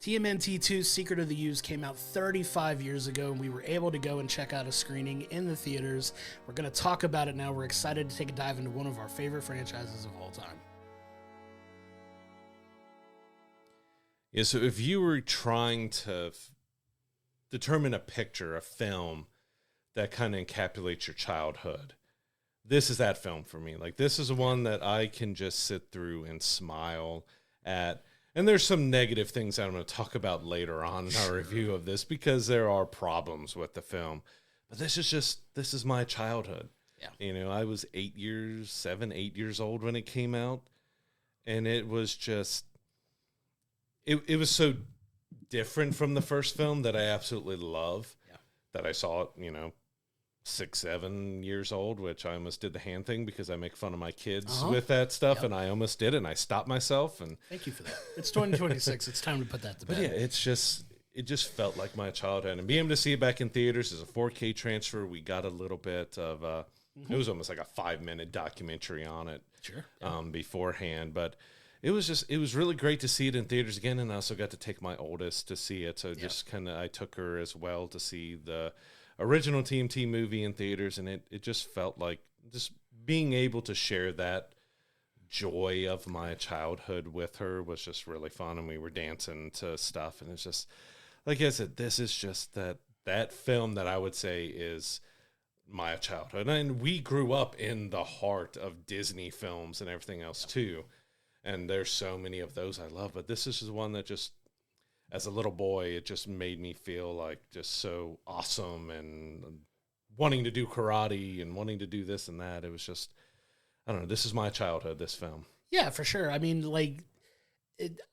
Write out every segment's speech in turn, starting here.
TMNT 2 Secret of the Ooze came out 35 years ago, and we were able to go and check out a screening in the theaters. We're going to talk about it now. We're excited to take a dive into one of our favorite franchises of all time. Yeah, so if you were trying to determine a picture, a film that kind of encapsulates your childhood, this is that film for me. Like, this is one that I can just sit through and smile at. And there's some negative things that I'm going to talk about later on in our review of this, because there are problems with the film. But this is my childhood. Yeah. You know, I was 8 years old when it came out. And it was just, it was so different from the first film that I absolutely love. Yeah. That I saw it, 6, 7 years old, which I almost did the hand thing because I make fun of my kids with that stuff, and I almost did it, and I stopped myself. And thank you for that. It's 2026. It's time to put that to bed. But yeah, it just felt like my childhood, and being able to see it back in theaters as a 4K transfer, we got a little bit of it was almost like a 5-minute documentary on it, beforehand, but. It was really great to see it in theaters again, and I also got to take my oldest to see it. So just I took her as well to see the original TMT movie in theaters, and it just felt like just being able to share that joy of my childhood with her was just really fun, and we were dancing to stuff, and it's just, like I said, this is just that film that I would say is my childhood. And we grew up in the heart of Disney films and everything else too. And there's so many of those I love, but this is just one that just, as a little boy, it just made me feel like just so awesome and wanting to do karate and wanting to do this and that. It was just, I don't know, this is my childhood, this film. Yeah, for sure. I mean,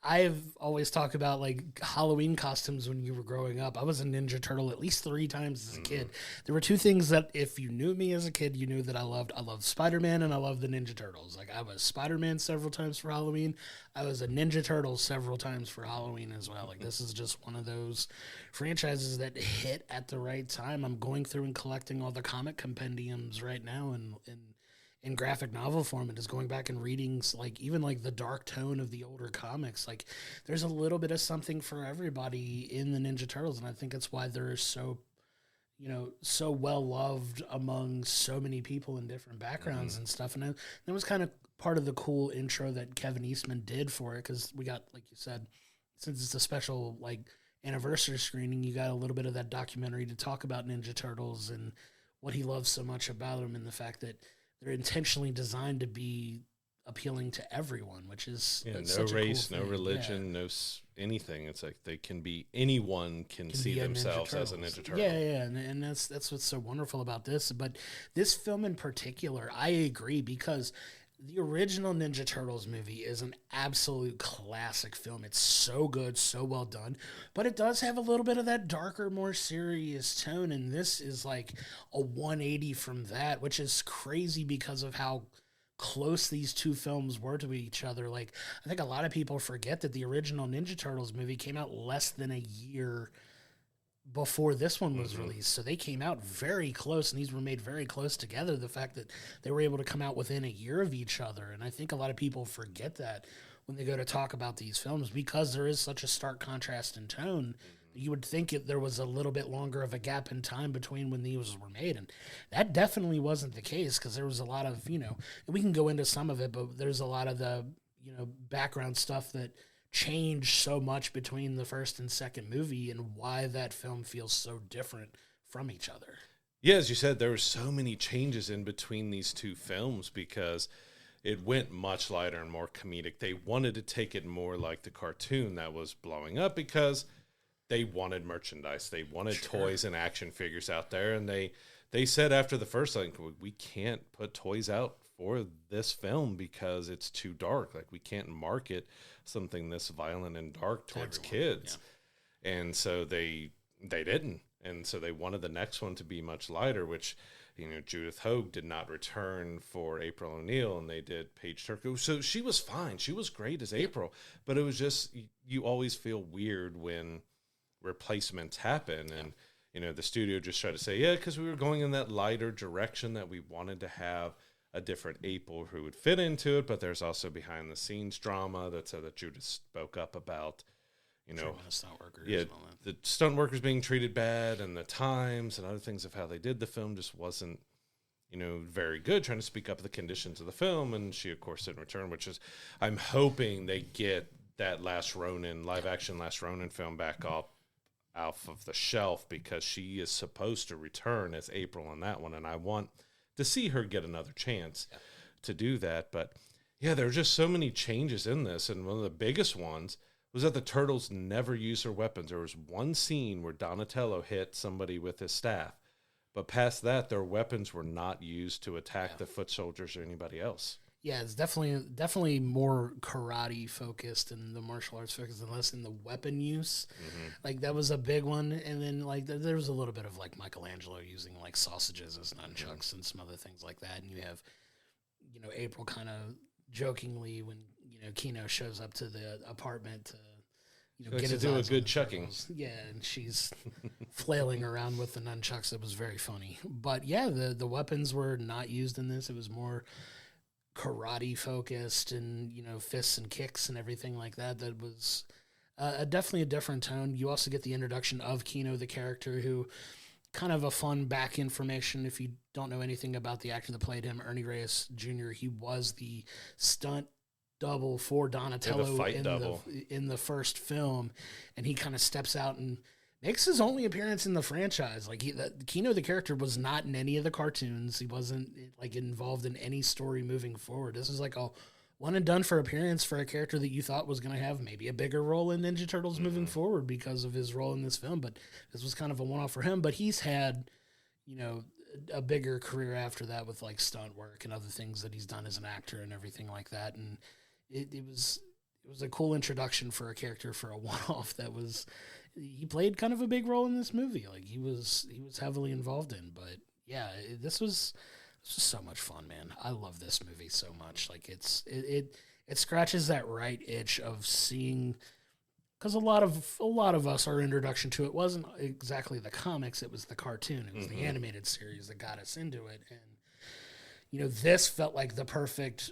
I've always talked about like Halloween costumes when you were growing up. I was a Ninja Turtle at least 3 times as a kid. There were 2 things that if you knew me as a kid, you knew that I loved. I loved Spider-Man and I loved the Ninja Turtles. Like, I was Spider-Man several times for Halloween. I was a Ninja Turtle several times for Halloween as well. Like, this is just one of those franchises that hit at the right time. I'm going through and collecting all the comic compendiums right now in graphic novel form, and just going back and reading even the dark tone of the older comics. Like, there's a little bit of something for everybody in the Ninja Turtles, and I think that's why they're so well loved among so many people in different backgrounds and stuff. And that was kind of part of the cool intro that Kevin Eastman did for it, because we got, like you said, since it's a special anniversary screening, you got a little bit of that documentary to talk about Ninja Turtles and what he loves so much about them, and the fact that they're intentionally designed to be appealing to everyone, which is no race, no religion, no anything. It's like anyone can see themselves as a Ninja Turtle. Yeah, and that's what's so wonderful about this. But this film in particular, I agree, because the original Ninja Turtles movie is an absolute classic film. It's so good, so well done, but it does have a little bit of that darker, more serious tone, and this is like a 180 from that, which is crazy because of how close these 2 films were to each other. Like, I think a lot of people forget that the original Ninja Turtles movie came out less than a year before this one was released. So they came out very close, and these were made very close together. The fact that they were able to come out within a year of each other. And I think a lot of people forget that when they go to talk about these films, because there is such a stark contrast in tone. You would think there was a little bit longer of a gap in time between when these were made. And that definitely wasn't the case, because there was a lot of, and we can go into some of it, but there's a lot of the, background stuff that changed so much between the first and second movie, and why that film feels so different from each other. Yeah, as you said, there were so many changes in between these 2 films, because it went much lighter and more comedic. They wanted to take it more like the cartoon that was blowing up, because they wanted merchandise. They wanted toys and action figures out there, and they said after the first, we can't put toys out for this film because it's too dark. Like, we can't market something this violent and dark towards kids. Yeah. And so they didn't. And so they wanted the next one to be much lighter, which, Judith Hoag did not return for April O'Neil, and they did Paige Turco. So she was fine. She was great as April, but it was just, you always feel weird when replacements happen. And, the studio just tried to say, because we were going in that lighter direction, that we wanted to have a different April who would fit into it, but there's also behind the scenes drama that Judith spoke up about, you know, the stunt workers. Yeah, and all that. the stunt workers being treated bad, and the times and other things of how they did the film just wasn't, you know, very good. Trying to speak up the conditions of the film, and she, of course, didn't return. Which is, I'm hoping they get that Last Ronin live action Last Ronin film back off of the shelf, because she is supposed to return as April on that one, and I want to see her get another chance to do that. But yeah, there are just so many changes in this, and one of the biggest ones was that the turtles never use their weapons. There was one scene where Donatello hit somebody with his staff, but past that, their weapons were not used to attack the foot soldiers or anybody else. Yeah, it's definitely more karate focused and the martial arts focused, and less in the weapon use. Like that was a big one, and then like there was a little bit of like Michelangelo using like sausages as nunchucks and some other things like that. And you have, you know, April kind of jokingly when Kino shows up to the apartment to Get to do a good chucking. Yeah, and she's flailing around with the nunchucks. It was very funny. But yeah, the weapons were not used in this. It was more karate focused and fists and kicks and everything like that. That was definitely a different tone. You also get the introduction of Kino, the character, who kind of a fun back information if you don't know anything about the actor that played him, Ernie Reyes Jr. He was the stunt double for Donatello in the first film, and he kind of steps out and makes his only appearance in the franchise. Like Kino, the character, was not in any of the cartoons. He wasn't like involved in any story moving forward. This is like a one and done for appearance for a character that you thought was going to have maybe a bigger role in Ninja Turtles moving forward because of his role in this film. But this was kind of a one-off for him. But he's had, a bigger career after that with like stunt work and other things that he's done as an actor and everything like that. And it was a cool introduction for a character for a one-off that was. He played kind of a big role in this movie. Like he was heavily involved in, but yeah, this was so much fun, man. I love this movie so much. Like it scratches that right itch of seeing, because a lot of us, our introduction to it wasn't exactly the comics. It was the cartoon. It was the animated series that got us into it. And, this felt like the perfect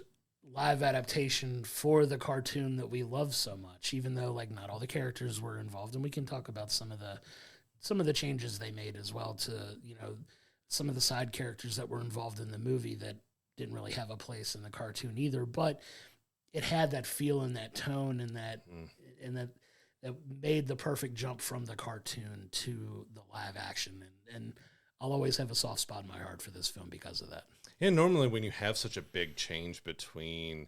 live adaptation for the cartoon that we love so much, even though like not all the characters were involved, and we can talk about some of the changes they made as well to some of the side characters that were involved in the movie that didn't really have a place in the cartoon either, but it had that feel and that tone and that made the perfect jump from the cartoon to the live action, and I'll always have a soft spot in my heart for this film because of that. And normally when you have such a big change between,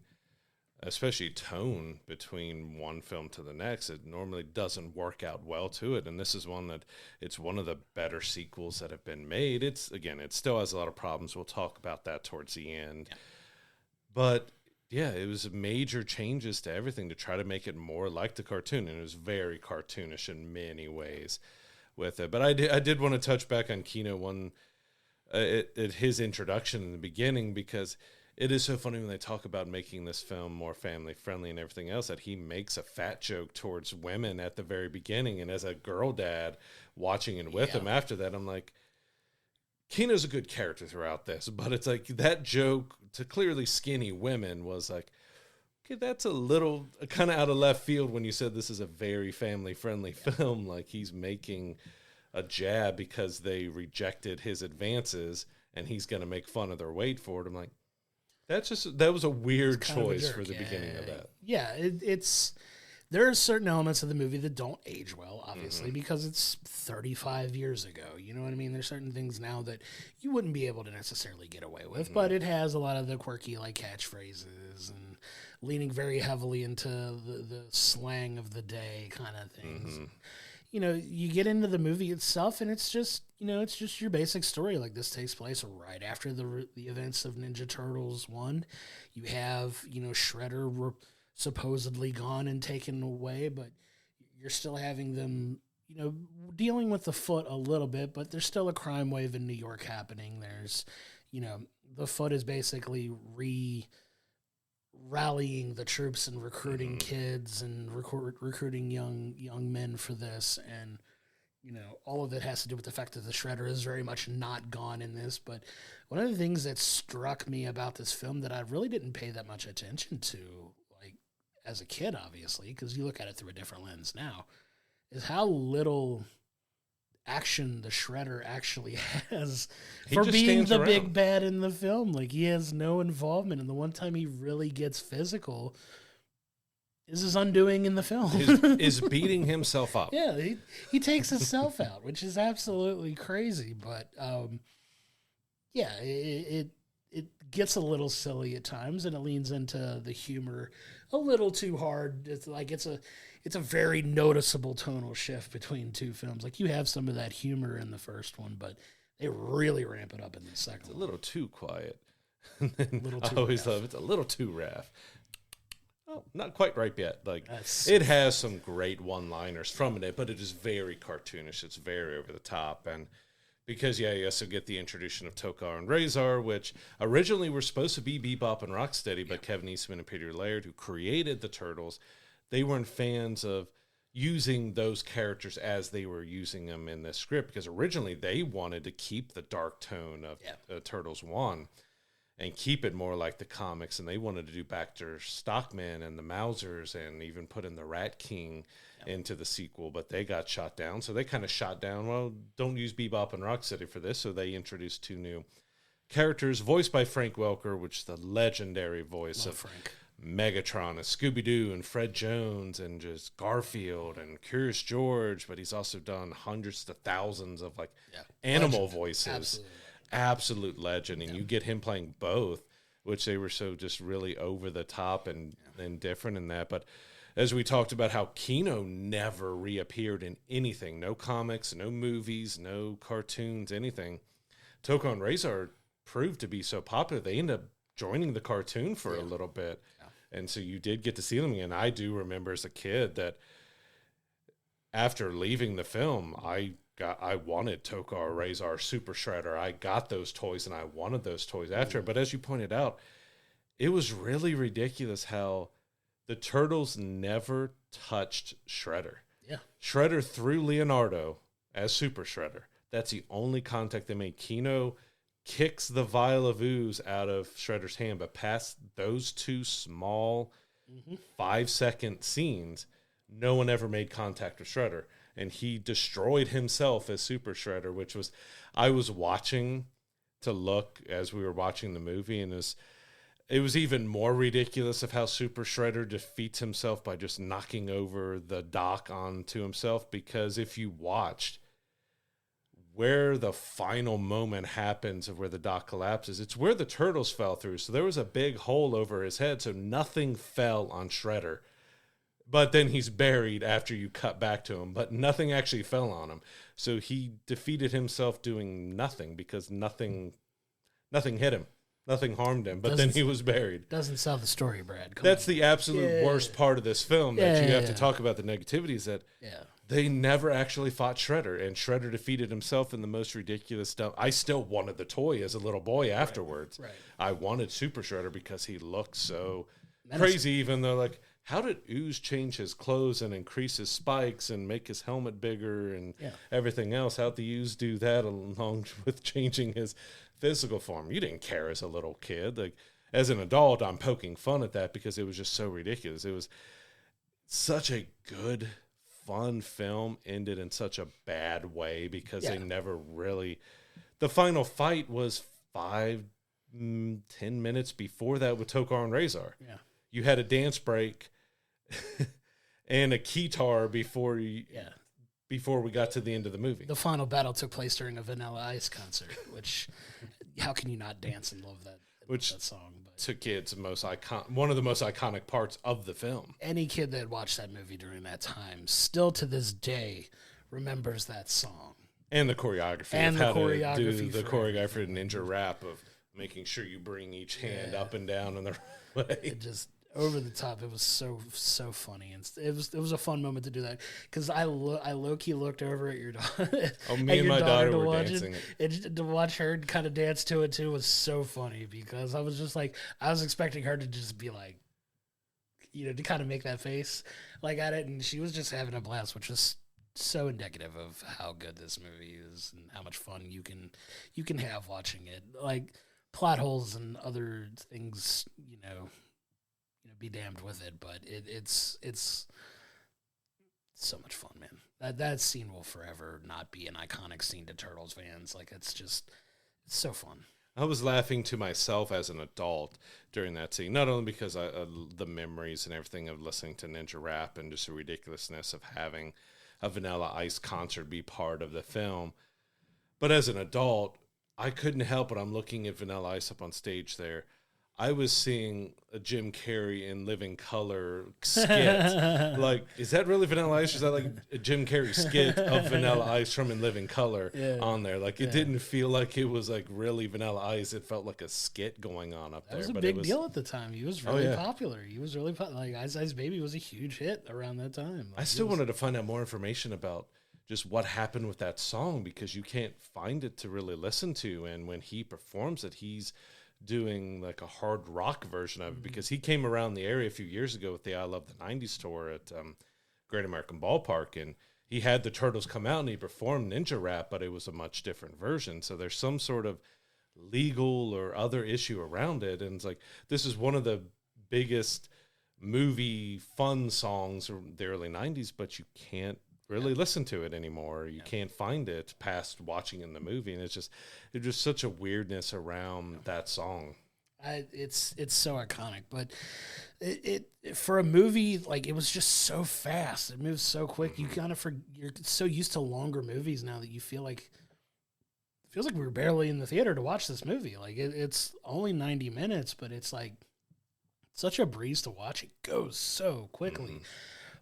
especially tone, between one film to the next, it normally doesn't work out well to it. And this is one that it's one of the better sequels that have been made. It still has a lot of problems. We'll talk about that towards the end. Yeah. But yeah, it was major changes to everything to try to make it more like the cartoon. And it was very cartoonish in many ways with it. But I did want to touch back on Kino at his introduction in the beginning, because it is so funny when they talk about making this film more family friendly and everything else, that he makes a fat joke towards women at the very beginning. And as a girl dad watching it with him after that, I'm like, Kino's a good character throughout this, but it's like that joke to clearly skinny women was like, okay, that's a little kind of out of left field when you said this is a very family friendly film. Like he's making a jab because they rejected his advances and he's going to make fun of their weight for it. I'm like, that was a weird choice for the beginning of that. Yeah. There are certain elements of the movie that don't age well, obviously, because it's 35 years ago. You know what I mean? There's certain things now that you wouldn't be able to necessarily get away with, but it has a lot of the quirky like catchphrases and leaning very heavily into the slang of the day kind of things. You get into the movie itself, and it's just your basic story. Like this takes place right after the events of Ninja Turtles 1. You have, Shredder supposedly gone and taken away, but you're still having them, dealing with the Foot a little bit, but there's still a crime wave in New York happening. There's, the Foot is basically rallying the troops and recruiting kids and recruiting young men for this, and all of it has to do with the fact that the Shredder is very much not gone in this. But one of the things that struck me about this film that I really didn't pay that much attention to, like as a kid, obviously, because you look at it through a different lens now, is how little action the Shredder actually has He for just being stands the around. big bad in the film. Like, he has no involvement, and the one time he really gets physical is his undoing in the film. Is beating himself up. Yeah, he takes himself out, which is absolutely crazy. But yeah, it gets a little silly at times, and it leans into the humor a little too hard. It's like it's a very noticeable tonal shift between two films. Like, you have some of that humor in the first one, but they really ramp it up in the second It's a one. little too quiet. Little I too always rough. love it's a little too rough. Oh, not quite ripe yet. Like, That's- it has some great one-liners from it, but it is very cartoonish. It's very over the top, and because you also get the introduction of Tokar and Razor, which originally were supposed to be Bebop and Rocksteady, but Kevin Eastman and Peter Laird, who created the Turtles, they weren't fans of using those characters as they were using them in the script, because originally they wanted to keep the dark tone of Turtles 1 and keep it more like the comics, and they wanted to do Baxter Stockman and the Mousers and even put in the Rat King into the sequel, but they got shot down. So they kind of shot down, well, don't use Bebop and Rocksteady for this, so they introduced two new characters, voiced by Frank Welker, which is the legendary voice of Frank. Megatron and Scooby-Doo and Fred Jones and just Garfield and Curious George, but he's also done hundreds to thousands of animal voices. Absolutely. Absolute legend, and you get him playing both, which they were so just really over the top and different in that. But as we talked about how Keno never reappeared in anything, no comics, no movies, no cartoons, anything. Tokar and Razor proved to be so popular, they ended up joining the cartoon for a little bit. And so you did get to see them again. I do remember as a kid that after leaving the film, I wanted Tokar, Razor, Super Shredder. I got those toys, and I wanted those toys after. But as you pointed out, it was really ridiculous how the Turtles never touched Shredder. Yeah. Shredder threw Leonardo as Super Shredder. That's the only contact they made. Keno kicks the vial of ooze out of Shredder's hand, but past those two small 5-second scenes, no one ever made contact with Shredder. And he destroyed himself as Super Shredder, which was, I was watching to look as we were watching the movie, and it was even more ridiculous of how Super Shredder defeats himself by just knocking over the dock onto himself, because if you watched where the final moment happens of where the dock collapses, it's where the Turtles fell through. So there was a big hole over his head, so nothing fell on Shredder. But then he's buried after you cut back to him, but nothing actually fell on him. So he defeated himself doing nothing, because nothing hit him. Nothing harmed him, but then he was buried. Doesn't sell the story, Brad. That's the absolute worst part of this film that you have to talk about, the negativities, that they never actually fought Shredder, and Shredder defeated himself in the most ridiculous stuff. I still wanted the toy as a little boy afterwards. Right. I wanted Super Shredder because he looked so crazy, even though, like, how did Ooze change his clothes and increase his spikes and make his helmet bigger and everything else? How'd the Ooze do that along with changing his physical form? You didn't care as a little kid. Like, as an adult, I'm poking fun at that because it was just so ridiculous. It was such a good, fun film, ended in such a bad way because they never really... The final fight was 5-10 minutes before that with Tokar and Razor. Yeah. You had a dance break and a keytar before we got to the end of the movie. The final battle took place during a Vanilla Ice concert, which how can you not dance and love that song? But to kids, one of the most iconic parts of the film. Any kid that watched that movie during that time still to this day remembers that song. And the choreography. And the choreography. To do the choreography ninja rap of making sure you bring each hand up and down in the right way. It just over the top. It was so funny, and it was a fun moment to do that, because I low key looked over at your daughter. Oh, me and my daughter were dancing. And to watch her kind of dance to it too was so funny, because I was just like, I was expecting her to just be like, to kind of make that face like at it, and she was just having a blast, which was so indicative of how good this movie is and how much fun you can have watching it. Like, plot holes and other things, be damned with it, but it's so much fun, man. That scene will forever not be an iconic scene to Turtles fans. Like, it's so fun. I was laughing to myself as an adult during that scene, not only because the memories and everything of listening to Ninja Rap and just the ridiculousness of having a Vanilla Ice concert be part of the film, but as an adult, I couldn't help it. I'm looking at Vanilla Ice up on stage there. I was seeing a Jim Carrey in Living Color skit. Like, is that really Vanilla Ice? Or is that like a Jim Carrey skit of Vanilla Ice from In Living Color on there? Like, it didn't feel like it was like really Vanilla Ice. It felt like a skit going on up there. That was a big deal at the time. He was really popular. He was really like Ice Ice Baby was a huge hit around that time. Like, I still wanted to find out more information about just what happened with that song, because you can't find it to really listen to. And when he performs it, he's doing like a hard rock version of it, because he came around the area a few years ago with the I Love the 90s tour at Great American Ballpark, and he had the Turtles come out and he performed Ninja Rap, but it was a much different version. So there's some sort of legal or other issue around it, and it's like, this is one of the biggest movie fun songs from the early 90s, but you can't really listen to it anymore. You can't find it past watching in the movie, and there's just such a weirdness around that song. It's so iconic, but it for a movie, like, it was just so fast. It moves so quick. You kind of you're so used to longer movies now that you feel like it feels like we were barely in the theater to watch this movie. Like, it's only 90 minutes, but it's like such a breeze to watch. It goes so quickly.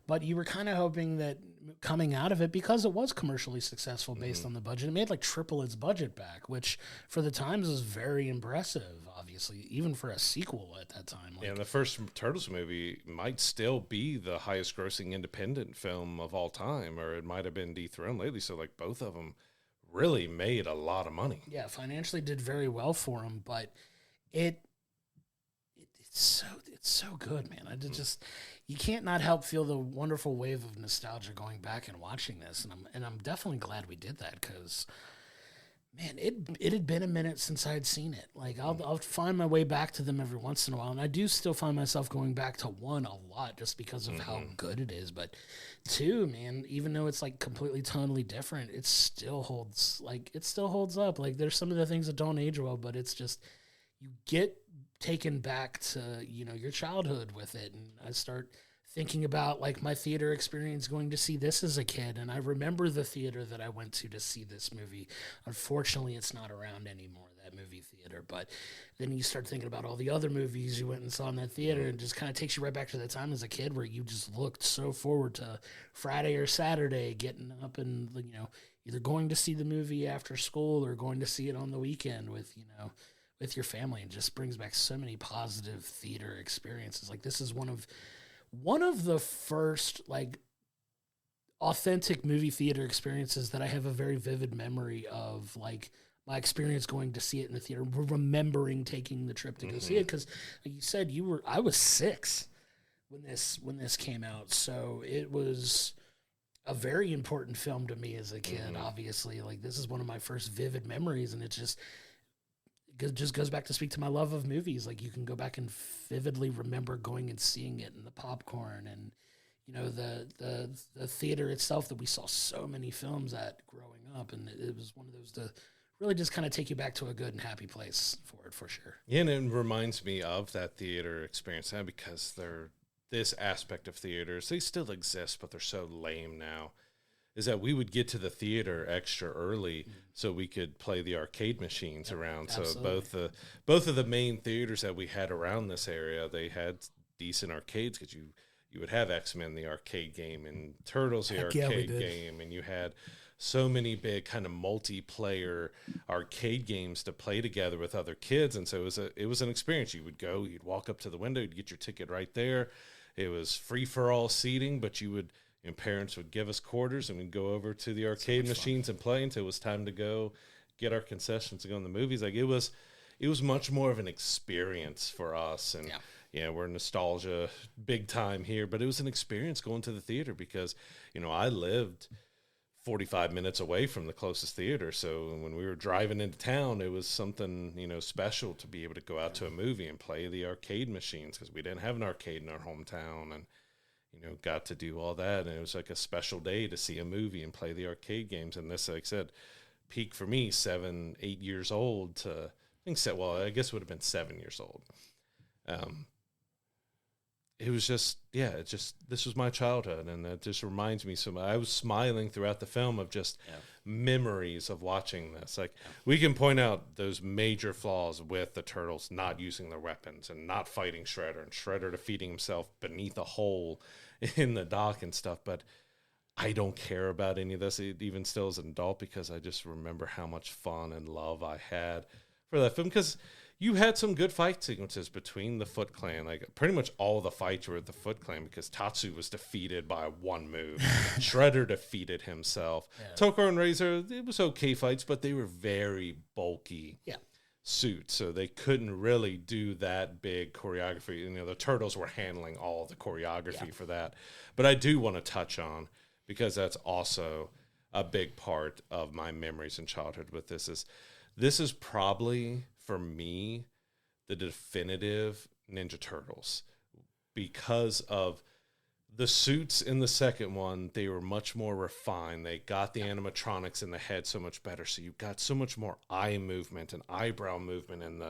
But you were kind of hoping that coming out of it, because it was commercially successful based on the budget, it made like triple its budget back, which for the times was very impressive, obviously, even for a sequel at that time. Like, and the first Turtles movie might still be the highest grossing independent film of all time, or it might have been dethroned lately. So like, both of them really made a lot of money. Yeah, financially did very well for them, but it's so good, man. I just you can't not help feel the wonderful wave of nostalgia going back and watching this, and I'm definitely glad we did that, because, man, it had been a minute since I'd seen it. Like, I'll find my way back to them every once in a while, and I do still find myself going back to 1 a lot just because of how good it is. But 2, man, even though it's like completely tonally different, it still holds up. Like, there's some of the things that don't age well, but it's just, you get taken back to, your childhood with it. And I start thinking about like my theater experience going to see this as a kid. And I remember the theater that I went to see this movie. Unfortunately, it's not around anymore, that movie theater. But then you start thinking about all the other movies you went and saw in that theater, and it just kind of takes you right back to that time as a kid where you just looked so forward to Friday or Saturday, getting up and, either going to see the movie after school or going to see it on the weekend with your family, and just brings back so many positive theater experiences. Like, this is one of the first like authentic movie theater experiences that I have a very vivid memory of, like my experience going to see it in the theater, remembering taking the trip to go see it. Cause like you said, I was 6 when this came out. So it was a very important film to me as a kid, obviously. Like, this is one of my first vivid memories, and it just goes back to speak to my love of movies. Like, you can go back and vividly remember going and seeing it, and the popcorn, and the theater itself that we saw so many films at growing up, and it was one of those to really just kind of take you back to a good and happy place for it, for sure. Yeah, and it reminds me of that theater experience now, because this aspect of theaters, they still exist, but they're so lame now, is that we would get to the theater extra early so we could play the arcade machines around. Absolutely. So both of the main theaters that we had around this area, they had decent arcades, because you would have X-Men, the arcade game, and Turtles, the arcade game, and you had so many big kind of multiplayer arcade games to play together with other kids. And so it was an experience. You would go, you'd walk up to the window, you'd get your ticket right there. It was free for all seating, but and parents would give us quarters, and we'd go over to the arcade machines and play until it was time to go get our concessions to go in the movies. Like, it was much more of an experience for us. And we're nostalgia big time here, but it was an experience going to the theater, because, I lived 45 minutes away from the closest theater. So when we were driving into town, it was something, special to be able to go out to a movie and play the arcade machines, because we didn't have an arcade in our hometown. And got to do all that. And it was like a special day to see a movie and play the arcade games. And this, like I said, peak for me, 7, 8 years old to, I guess it would have been 7 years old. It was just, this was my childhood. And it just reminds me so much. I was smiling throughout the film of just memories of watching this. Like, we can point out those major flaws with the Turtles not using their weapons and not fighting Shredder, and Shredder defeating himself beneath a hole in the dock and stuff. But I don't care about any of this, even still as an adult, because I just remember how much fun and love I had for that film. Because you had some good fight sequences between the Foot Clan. Like, pretty much all the fights were with the Foot Clan, because Tatsu was defeated by one move. Shredder defeated himself. Tokar and Razor, it was okay fights, but they were very bulky suits, so they couldn't really do that big choreography. The Turtles were handling all the choreography for that. But I do want to touch on, because that's also a big part of my memories in childhood with this is probably, for me, the definitive Ninja Turtles, because of the suits in the second one. They were much more refined. They got the animatronics in the head so much better, so you got so much more eye movement and eyebrow movement, and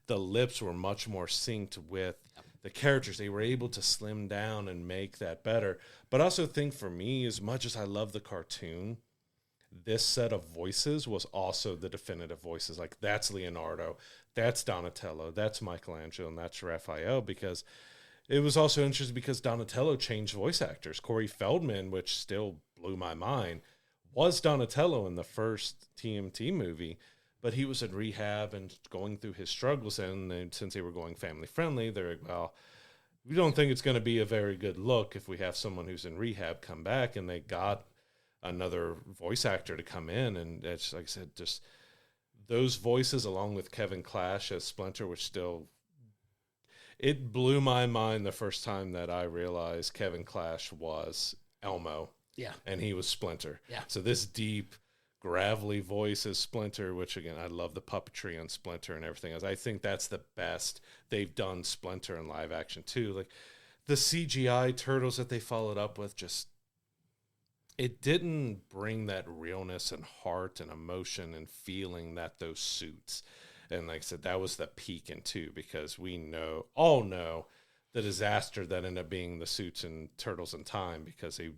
the lips were much more synced with the characters. They were able to slim down and make that better. But I also think, for me, as much as I love the cartoon, this set of voices was also the definitive voices. Like, that's Leonardo, that's Donatello, that's Michelangelo, and that's Raphael. Because it was also interesting, because Donatello changed voice actors. Corey Feldman, which still blew my mind, was Donatello in the first TMNT movie, but he was in rehab and going through his struggles. And since they were going family friendly, they're like, well, we don't think it's going to be a very good look if we have someone who's in rehab come back. And they got another voice actor to come in, and it's, like I said, just those voices, along with Kevin Clash as Splinter, which still, it blew my mind the first time that I realized Kevin Clash was Elmo, and he was Splinter. So this deep, gravelly voice as Splinter, which, again, I love the puppetry on Splinter and everything else. I think that's the best they've done Splinter in live action too. Like, the CGI Turtles that they followed up with, just, it didn't bring that realness and heart and emotion and feeling that those suits. And like I said, that was the peak in 2, because we all know the disaster that ended up being the suits in Turtles in Time, because they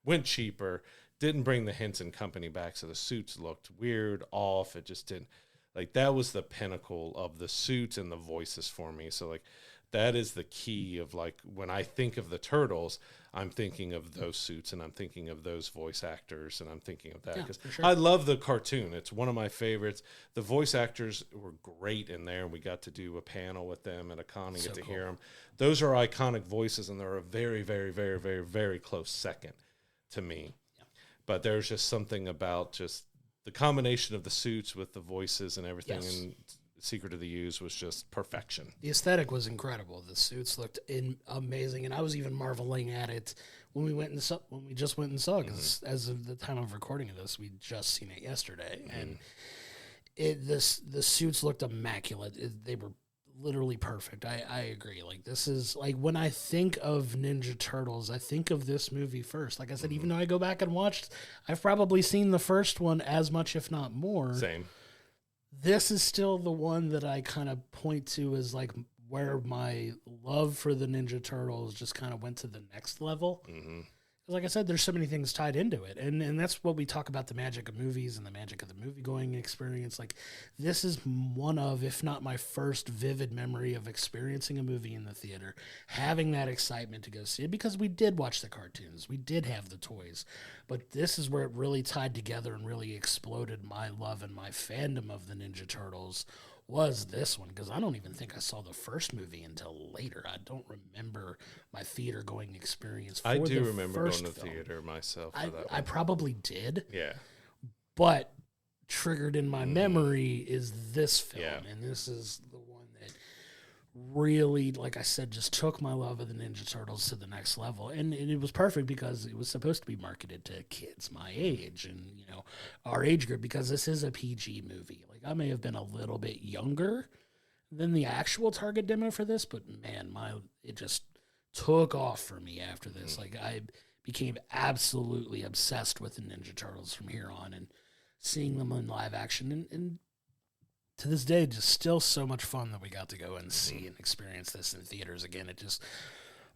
went cheaper, didn't bring the Henson Company back, so the suits looked weird, off. It just didn't, like, that was the pinnacle of the suits and the voices for me. So, like, that is the key of, like, when I think of the Turtles, I'm thinking of those suits, and I'm thinking of those voice actors, and I'm thinking of that, because I love the cartoon. It's one of my favorites. The voice actors were great in there. We got to do a panel with them at a con and get to hear them. Those are iconic voices, and they're a very, very, very, very, very close second to me. But there's just something about just the combination of the suits with the voices and everything, and Secret of the Ooze was just perfection. The aesthetic was incredible. The suits looked amazing, and I was even marveling at it when we just went and saw it. Because as of the time of recording of this, we'd just seen it yesterday, and the suits looked immaculate. They were literally perfect. I agree. Like, this is, like, when I think of Ninja Turtles, I think of this movie first. Like I said, even though I go back and watched, I've probably seen the first one as much, if not more. Same. This is still the one that I kind of point to as, like, where my love for the Ninja Turtles just kind of went to the next level. Like I said, there's so many things tied into it. And that's what we talk about, the magic of movies and the magic of the movie-going experience. Like, this is one of, if not my first vivid memory of experiencing a movie in the theater, having that excitement to go see it, because we did watch the cartoons. We did have the toys. But this is where it really tied together and really exploded my love and my fandom of the Ninja Turtles, was this one, because I don't even think I saw the first movie until later. I don't remember my theater going experience for I do the remember first going to film. theater myself for that one. I probably did. Yeah. But triggered in my memory is this film. Yeah. And this is the one that really, like I said, just took my love of the Ninja Turtles to the next level. And it was perfect, because it was supposed to be marketed to kids my age and, you know, our age group, because this is a PG movie. Like, I may have been a little bit younger than the actual target demo for this, but man, it just took off for me after this. Like, I became absolutely obsessed with the Ninja Turtles from here on, and seeing them in live action. And to this day, just still so much fun that we got to go and see and experience this in theaters again. It just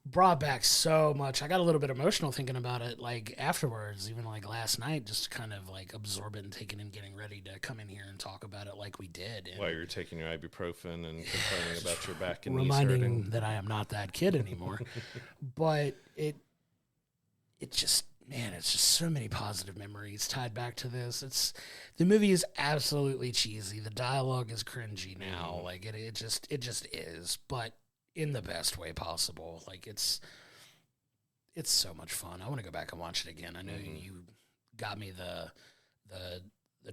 brought back so much. I got a little bit emotional thinking about it, like, afterwards, even like last night, just kind of like absorb it and take it and getting ready to come in here and talk about it like we did. And while you're taking your ibuprofen and complaining about your back and knees reminding hurting. that I am not that kid anymore. But it just, man, it's just so many positive memories tied back to this. The movie is absolutely cheesy. The dialogue is cringy now. Like, it just is, but in the best way possible. Like, it's so much fun. I want to go back and watch it again. I know you got me the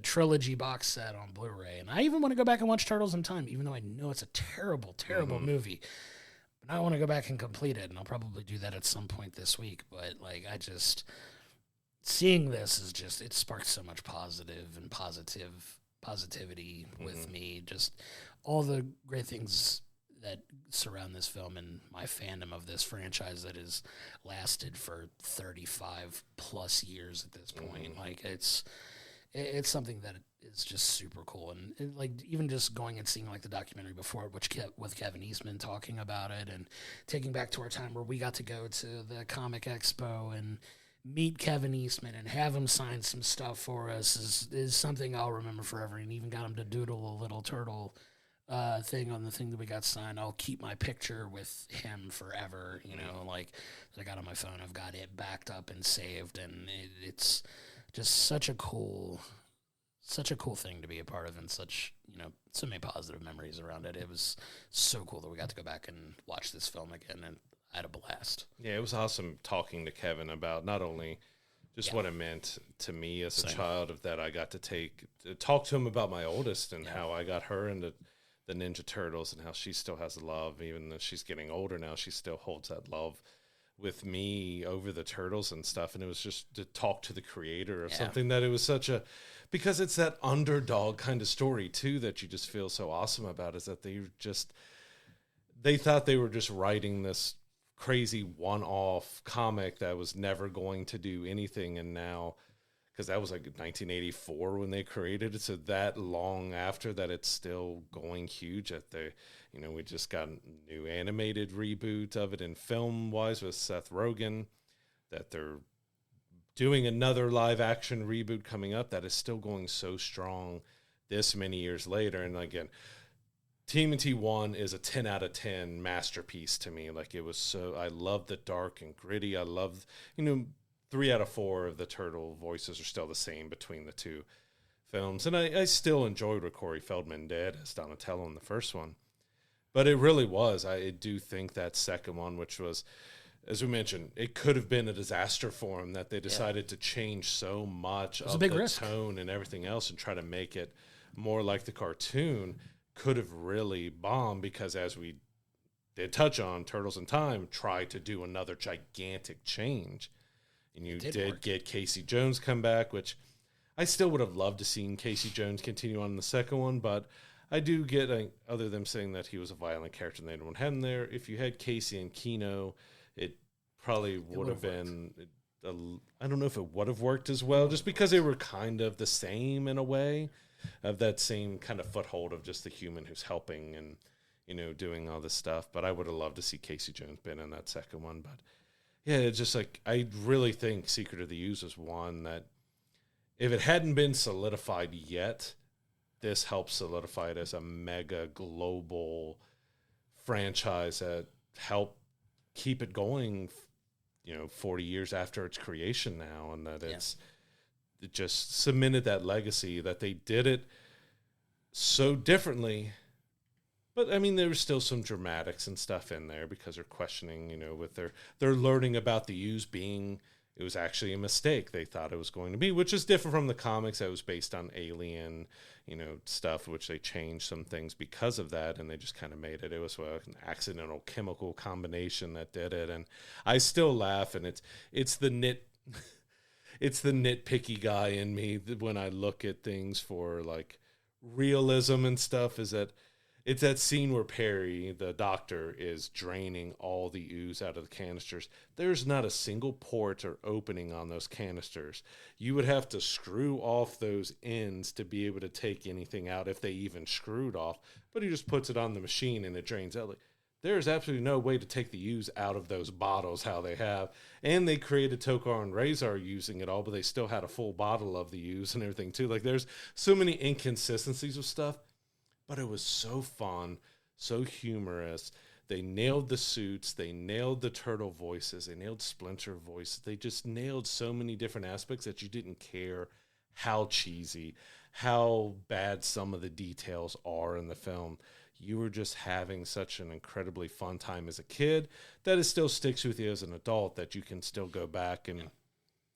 trilogy box set on Blu-ray, and I even want to go back and watch Turtles in Time, even though I know it's a terrible, terrible movie. But I want to go back and complete it, and I'll probably do that at some point this week. But like, seeing this is just, it sparked so much positivity with me. Just all the great things that surround this film and my fandom of this franchise that has lasted for 35 plus years at this point. Like, it's something that is just super cool. And like, even just going and seeing like the documentary before it, which kept with Kevin Eastman talking about it, and taking back to our time where we got to go to the Comic Expo and meet Kevin Eastman and have him sign some stuff for us is something I'll remember forever. And even got him to doodle a little turtle thing on the thing that we got signed. I'll keep my picture with him forever, like, I got on my phone. I've got it backed up and saved, and it's just such a cool thing to be a part of, and such, so many positive memories around it. It was so cool that we got to go back and watch this film again, and I had a blast. Yeah, it was awesome talking to Kevin about not only just what it meant to me as a child, of that I got to talk to him about my oldest and how I got her into the Ninja Turtles, and how she still has love, even though she's getting older now, she still holds that love with me over the Turtles and stuff. And it was just to talk to the creator of something that it was because it's that underdog kind of story too, that you just feel so awesome about, is that they thought they were just writing this crazy one-off comic that was never going to do anything. And now, because that was like 1984 when they created it, so that long after that, it's still going huge. We just got a new animated reboot of it in film-wise with Seth Rogen, that they're doing another live-action reboot coming up that is still going so strong this many years later. And again, TMNT 1 is a 10 out of 10 masterpiece to me. Like, it was I love the dark and gritty. I love, 3 out of 4 of the turtle voices are still the same between the two films. And I still enjoyed what Corey Feldman did as Donatello in the first one. But it really was. I do think that second one, which was, as we mentioned, it could have been a disaster for him, that they decided to change so much of the tone and everything else and try to make it more like the cartoon, could have really bombed, because as we did touch on, Turtles in Time tried to do another gigantic change. And you did get Casey Jones come back, which I still would have loved to seen Casey Jones continue on in the second one, but I do get, other than saying that he was a violent character and they didn't want him there, if you had Casey and Kino, it probably would have been, I don't know if it would have worked as well, just because they were kind of the same in a way, of that same kind of foothold of just the human who's helping and, doing all this stuff. But I would have loved to see Casey Jones been in that second one, but yeah, it's just like, I really think Secret of the Ooze was one that, if it hadn't been solidified yet, this helps solidify it as a mega global franchise that helped keep it going, 40 years after its creation now. And that it just cemented that legacy, that they did it so differently. But I mean, there was still some dramatics and stuff in there, because they're questioning, with they're learning about the Ooze being, it was actually a mistake they thought it was going to be, which is different from the comics that was based on alien, stuff, which they changed some things because of that, and they just kind of made it. It was an accidental chemical combination that did it, and I still laugh, and it's the it's the nitpicky guy in me when I look at things for like realism and stuff, is that It's that scene where Perry, the doctor, is draining all the ooze out of the canisters. There's not a single port or opening on those canisters. You would have to screw off those ends to be able to take anything out if they even screwed off. But he just puts it on the machine and it drains out. Like, there's absolutely no way to take the ooze out of those bottles how they have. And they created Tokar and Razor using it all, but they still had a full bottle of the ooze and everything too. Like, there's so many inconsistencies with stuff. But it was so fun, so humorous. They nailed the suits. They nailed the turtle voices. They nailed Splinter voices. They just nailed so many different aspects that you didn't care how cheesy, how bad some of the details are in the film. You were just having such an incredibly fun time as a kid that it still sticks with you as an adult, that you can still go back and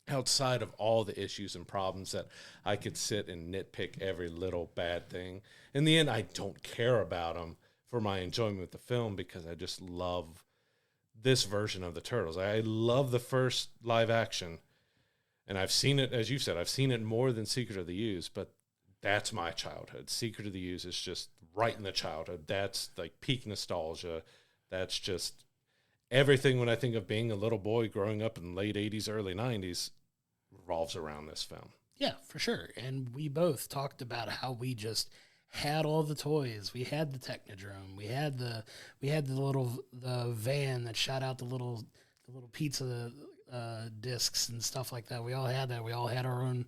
outside of all the issues and problems that I could sit and nitpick every little bad thing. In the end, I don't care about them for my enjoyment of the film because I just love this version of the Turtles. I love the first live action, and I've seen it, as you said, I've seen it more than Secret of the Ooze, but that's my childhood. Secret of the Ooze is just right in the childhood. That's like peak nostalgia. That's just everything when I think of being a little boy growing up in the late 80s, early 90s revolves around this film. Yeah, for sure. And we both talked about how we just had all the toys. We had the Technodrome. We had the the van that shot out the little pizza discs and stuff like that. We all had that. We all had our own,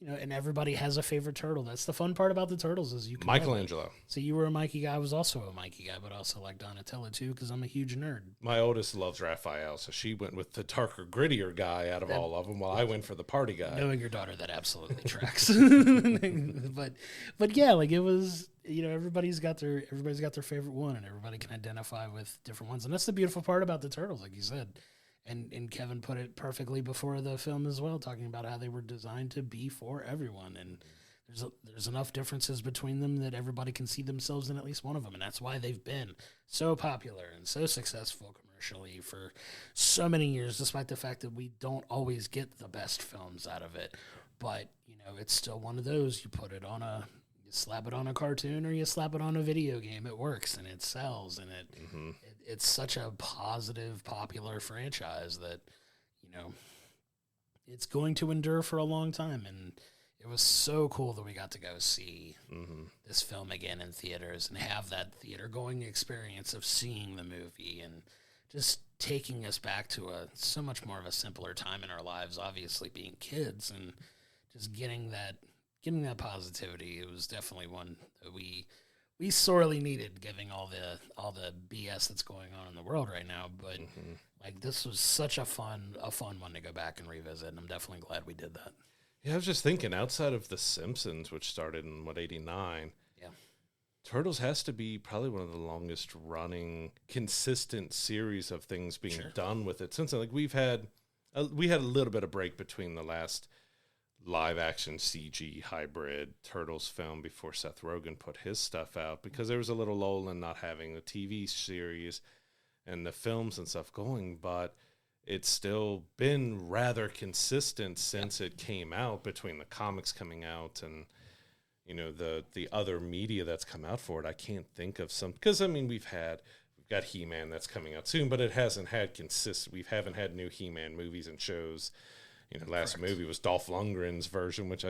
and everybody has a favorite turtle. That's the fun part about the Turtles is you can Michelangelo. So you were a Mikey guy. I was also a Mikey guy, but also like Donatello too because I'm a huge nerd. My oldest loves Raphael, so she went with the darker, grittier guy out of all of them, while I went for the party guy. Knowing your daughter, that absolutely tracks. but yeah, like it was, everybody's got their favorite one, and everybody can identify with different ones, and that's the beautiful part about the Turtles, like you said. And Kevin put it perfectly before the film as well, talking about how they were designed to be for everyone. And there's enough differences between them that everybody can see themselves in at least one of them. And that's why they've been so popular and so successful commercially for so many years, despite the fact that we don't always get the best films out of it. But, it's still one of those. You slap it on a cartoon or you slap it on a video game, it works and it sells, and it's such a positive, popular franchise that, it's going to endure for a long time. And it was so cool that we got to go see this film again in theaters and have that theater-going experience of seeing the movie and just taking us back to so much more of a simpler time in our lives, obviously being kids, and just getting that positivity. It was definitely one that we sorely needed, given all the BS that's going on in the world right now. But like, this was such a fun one to go back and revisit, and I'm definitely glad we did that. Yeah, I was just thinking, outside of The Simpsons, which started in 89, yeah, Turtles has to be probably one of the longest running consistent series of things being done with it. Since like we had a little bit of break between the last live action CG hybrid Turtles film before Seth Rogen put his stuff out, because there was a little lull in not having the TV series and the films and stuff going, but it's still been rather consistent since it came out, between the comics coming out and the other media that's come out for it. I can't think of some, because I mean we've got He-Man that's coming out soon, but it hasn't had we haven't had new He-Man movies and shows. Last movie was Dolph Lundgren's version, which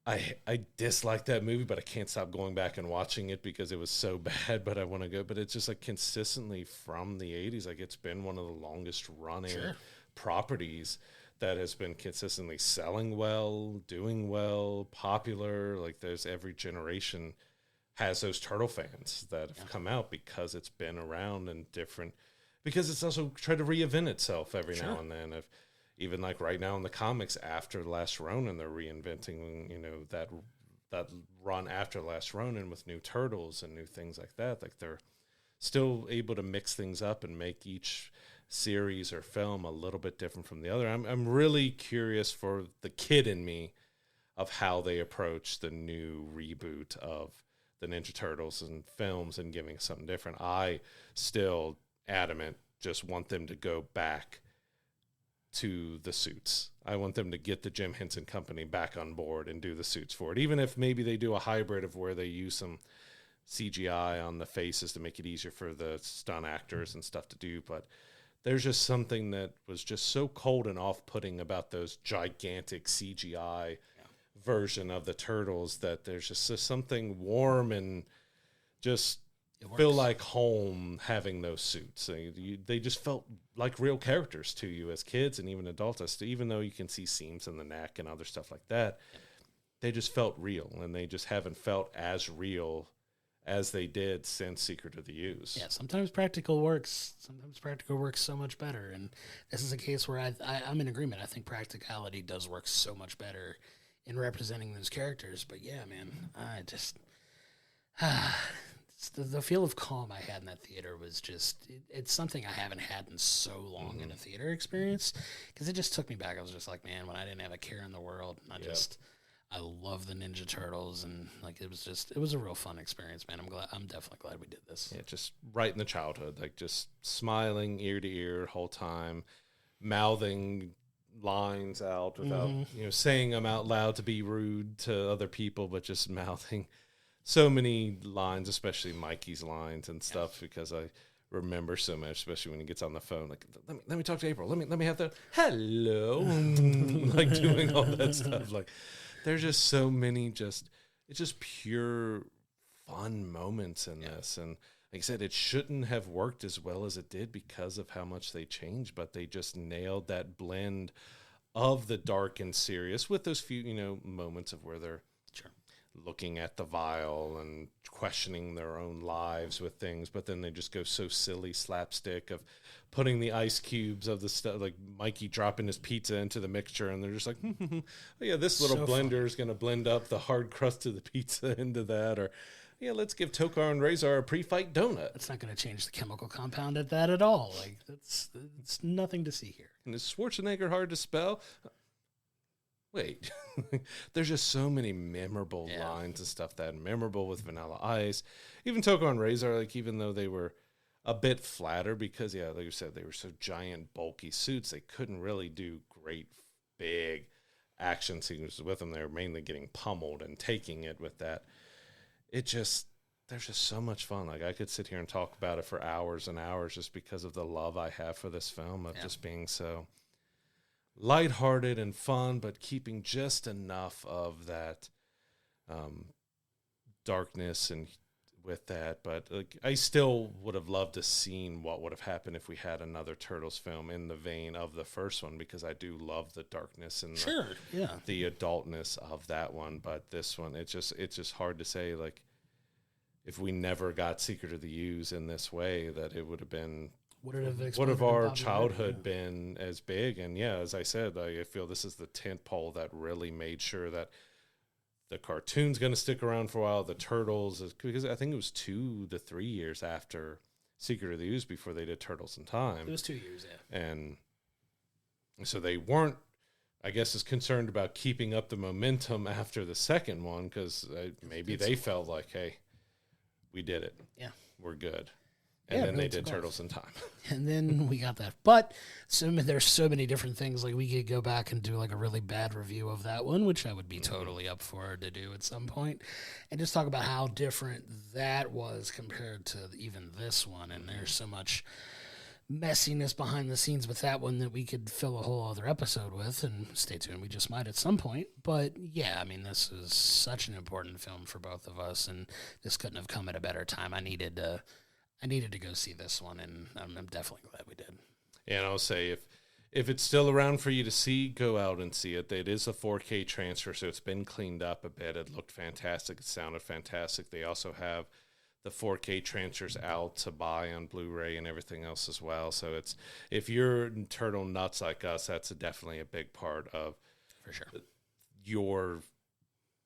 I dislike that movie, but I can't stop going back and watching it because it was so bad. But I want to go. But it's just like consistently from the 80s, like it's been one of the longest running properties that has been consistently selling well, doing well, popular. Like there's every generation has those Turtle fans that have come out because it's been around and different, because it's also tried to reinvent itself every now and then. Even like right now in the comics, after Last Ronin, they're reinventing, that run after Last Ronin with new Turtles and new things like that. Like they're still able to mix things up and make each series or film a little bit different from the other. I'm really curious for the kid in me of how they approach the new reboot of the Ninja Turtles and films and giving us something different. I still adamant just want them to go back to the suits. I want them to get the Jim Henson Company back on board and do the suits for it, even if maybe they do a hybrid of where they use CGI on the faces to make it easier for the stunt actors and stuff to do. But there's just something that was just so cold and off-putting about those gigantic CGI version of the turtles that there's just something warm and just feel like home having those suits. They just felt like real characters to you as kids and even adults, even though you can see seams in the neck and other stuff like that. They just felt real, and they just haven't felt as real as they did since Secret of the Ooze. Yeah, sometimes practical works. Sometimes practical works so much better, and this is a case where I'm in agreement. I think practicality does work so much better in representing those characters. But yeah, man, I just the feel of calm I had in that theater was just it's something I haven't had in so long in a theater experience, because it just took me back. I was just like, man, when I didn't have a care in the world, I love the Ninja Turtles, and like it was a real fun experience, man. I'm definitely glad we did this. Yeah, just right in the childhood, like just smiling ear to ear the whole time, mouthing lines out without saying them out loud to be rude to other people, but just mouthing so many lines, especially Mikey's lines and stuff, because I remember so much, especially when he gets on the phone, like let me talk to April, let me have the hello, like doing all that stuff, like. There's just so many it's just pure fun moments in this. And like I said, it shouldn't have worked as well as it did because of how much they changed, but they just nailed that blend of the dark and serious with those few, moments of where they're looking at the vial and questioning their own lives with things, but then they just go so silly slapstick of putting the ice cubes of the stuff, like Mikey dropping his pizza into the mixture, and they're just like, oh, yeah, this little blender is going to blend up the hard crust of the pizza into that, or yeah, let's give Tokar and Razor a pre-fight donut. That's not going to change the chemical compound at that at all. Like it's nothing to see here. And is Schwarzenegger hard to spell? Wait, there's just so many memorable lines and stuff that memorable with Vanilla Ice. Even Tokar and Razor, like even though they were a bit flatter because, like you said, they were so giant, bulky suits, they couldn't really do great, big action scenes with them. They were mainly getting pummeled and taking it with that. There's just so much fun. Like I could sit here and talk about it for hours and hours just because of the love I have for this film of just being so lighthearted and fun, but keeping just enough of that darkness and with that. But like, I still would have loved to seen what would have happened if we had another Turtles film in the vein of the first one, because I do love the darkness and the adultness of that one. But this one, it's just hard to say, like, if we never got Secret of the Ooze in this way, that it would have been would have our childhood been as big. And as I said, I feel this is the tentpole that really made sure that the cartoon's going to stick around for a while. The Turtles, because I think it was 2 to 3 years after Secret of the Ooze before they did Turtles in Time. It was 2 years, And so they weren't, I guess, as concerned about keeping up the momentum after the second one, because maybe they felt like, hey, we did it. Yeah. We're good. And then they did Turtles in Time. And then we got that. But there's so many different things. Like we could go back and do like a really bad review of that one, which I would be totally up for to do at some point, and just talk about how different that was compared to even this one. And there's so much messiness behind the scenes with that one that we could fill a whole other episode with. And stay tuned, we just might at some point. But yeah, I mean, this is such an important film for both of us, and this couldn't have come at a better time. I needed to go see this one, and I'm definitely glad we did. And I'll say, if it's still around for you to see, go out and see it. It is a 4K transfer, so it's been cleaned up a bit. It looked fantastic. It sounded fantastic. They also have the 4K transfers out to buy on Blu-ray and everything else as well. So if you're turtle nuts like us, that's definitely a big part of for sure your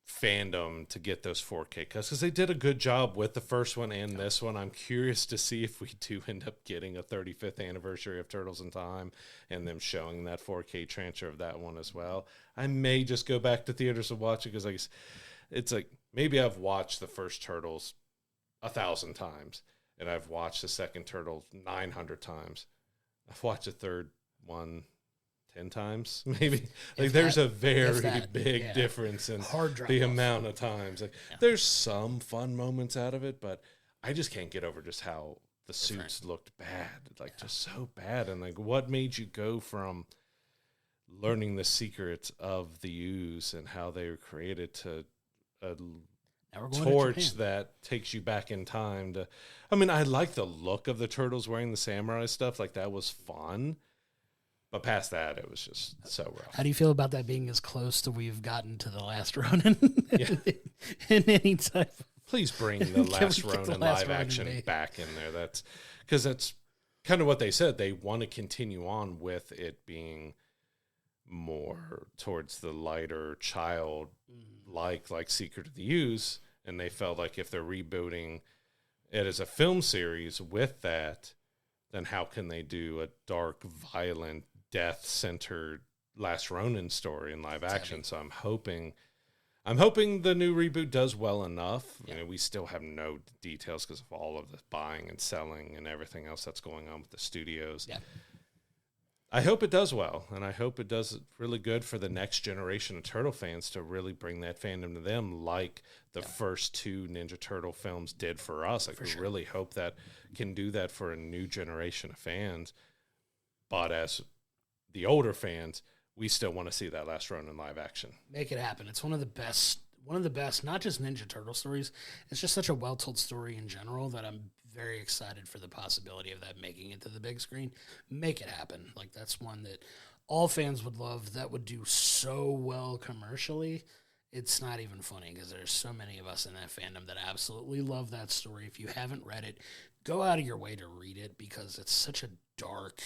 fandom to get those 4K cuts, because they did a good job with the first one and this one. I'm curious to see if we do end up getting a 35th anniversary of Turtles in Time and them showing that 4K transfer of that one as well. I may just go back to theaters and watch it, because it's like maybe I've watched the first Turtles 1,000 times and I've watched the second Turtles 900 times. I've watched the third one 10 times, maybe. Like, there's a very big yeah. difference in Hard drop the off. amount of times. Like, there's some fun moments out of it, but I just can't get over just how the suits looked bad, like just so bad. And like, what made you go from learning the secrets of the Ooze and how they were created to a torch that takes you back in time to, I mean, I like the look of the turtles wearing the samurai stuff. Like, that was fun. But past that, it was just so rough. How do you feel about that being as close to we've gotten to the last Ronin in any type? Please bring the last Ronin live action back in there. That's because that's kind of what they said. They want to continue on with it being more towards the lighter child, like Secret of the Ooze, and they felt like if they're rebooting it as a film series with that, then how can they do a dark, violent, death-centered Last Ronin story in live action? So I'm hoping the new reboot does well enough. You know, we still have no details because of all of the buying and selling and everything else that's going on with the studios. Yeah. I hope it does well, and I hope it does really good for the next generation of Turtle fans to really bring that fandom to them like the first two Ninja Turtle films did for us. Like, we really hope that can do that for a new generation of fans. But as the older fans, we still want to see that Last Ronin live action. Make it happen. It's one of the best, not just Ninja Turtle stories. It's just such a well-told story in general that I'm very excited for the possibility of that making it to the big screen. Make it happen. Like, that's one that all fans would love. That would do so well commercially. It's not even funny because there's so many of us in that fandom that absolutely love that story. If you haven't read it, go out of your way to read it because it's such a dark,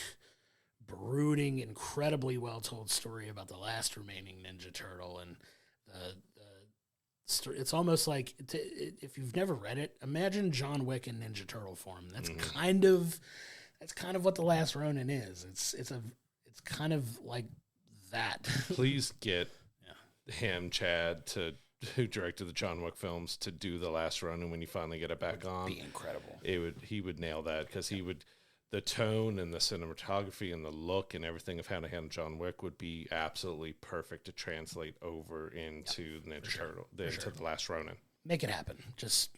brooding, incredibly well-told story about the last remaining Ninja Turtle. And the story, it's almost like, if you've never read it, imagine John Wick in Ninja Turtle form. That's kind of what the Last Ronin is. It's kind of like that. Please get Chad, who directed the John Wick films, to do the Last Ronin when you finally get it back on. Be incredible. He would nail that because the tone and the cinematography and the look and everything of how to handle John Wick would be absolutely perfect to translate over into Ninja Turtle, into the Last Ronin. Make it happen. Just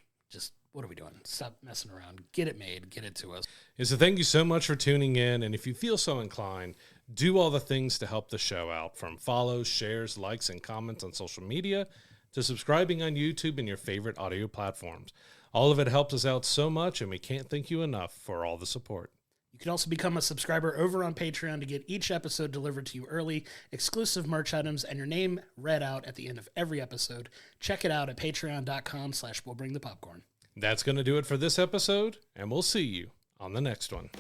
what are we doing? Stop messing around. Get it made. Get it to us. So thank you so much for tuning in. And if you feel so inclined, do all the things to help the show out, from follows, shares, likes, and comments on social media to subscribing on YouTube and your favorite audio platforms. All of it helps us out so much, and we can't thank you enough for all the support. You can also become a subscriber over on Patreon to get each episode delivered to you early, exclusive merch items, and your name read out at the end of every episode. Check it out at patreon.com/we'llbringthepopcorn. That's going to do it for this episode, and we'll see you on the next one.